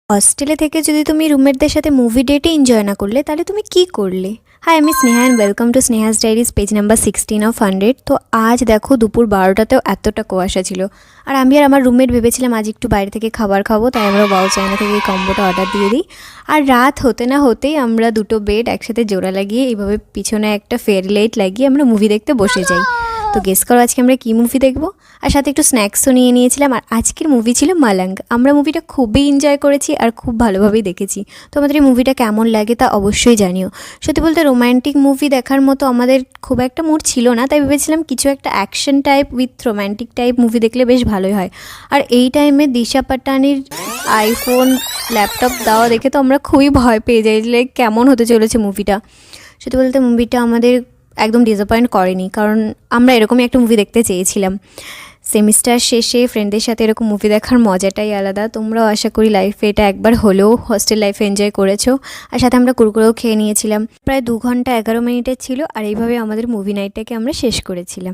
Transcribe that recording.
হস্টেলে থেকে যদি তুমি রুমমেটদের সাথে মুভি ডেটে এনজয় না করলে তাহলে তুমি কি করলে? হাই, আমি Sneha and welcome to Sneha's diaries page number 16/100। তো আজ দেখো দুপুর 12টাতেও এতটা কুয়াশা ছিল, আর আমি আর আমার রুমমেট ভেবেছিলাম আজ একটু বাইরে থেকে খাবার খাবো, তাই আমরা ওয়াও চায়না থেকে এই কম্বোটা অর্ডার দিয়ে দিই। আর রাত হতে না হতেই আমরা দুটো বেড একসাথে জোড়া লাগিয়ে এইভাবে পিছনে একটা ফেয়ারি লাইট লাগিয়ে আমরা মুভি দেখতে বসে যাই। তো গেস করো আজকে আমরা কী মুভি দেখবো। আর সাথে একটু স্ন্যাক্সও নিয়ে নিয়েছিলাম। আর আজকের মুভি ছিল মালাঙ্গ। আমরা মুভিটা খুবই এনজয় করেছি আর খুব ভালোভাবেই দেখেছি। তো আমাদের এই মুভিটা কেমন লাগে তা অবশ্যই জানিও। সত্যি বলতে রোম্যান্টিক মুভি দেখার মতো আমাদের খুব একটা মুড ছিল না, তাই ভেবেছিলাম কিছু একটা action type with romantic type movie দেখলে বেশ ভালোই হয়। আর এই টাইমে দিশা পাটানির আইফোন ল্যাপটপ দেওয়া দেখে তো আমরা খুবই ভয় পেয়ে যাই যে কেমন হতে চলেছে মুভিটা। সত্যি বলতে মুভিটা আমাদের একদম ডিসঅ্যাপয়েন্ট করেনি, কারণ আমরা এরকমই একটা মুভি দেখতে চেয়েছিলাম। সেমিস্টার শেষে ফ্রেন্ডদের সাথে এরকম মুভি দেখার মজাটাই আলাদা। তোমরাও আশা করি লাইফে এটা একবার হলেও হস্টেল লাইফে এনজয় করেছো। আর সাথে আমরা কুরকুরেও খেয়ে নিয়েছিলাম। প্রায় 2 ঘন্টা 11 মিনিটের ছিল, আর এইভাবে আমাদের মুভি নাইটটাকে আমরা শেষ করেছিলাম।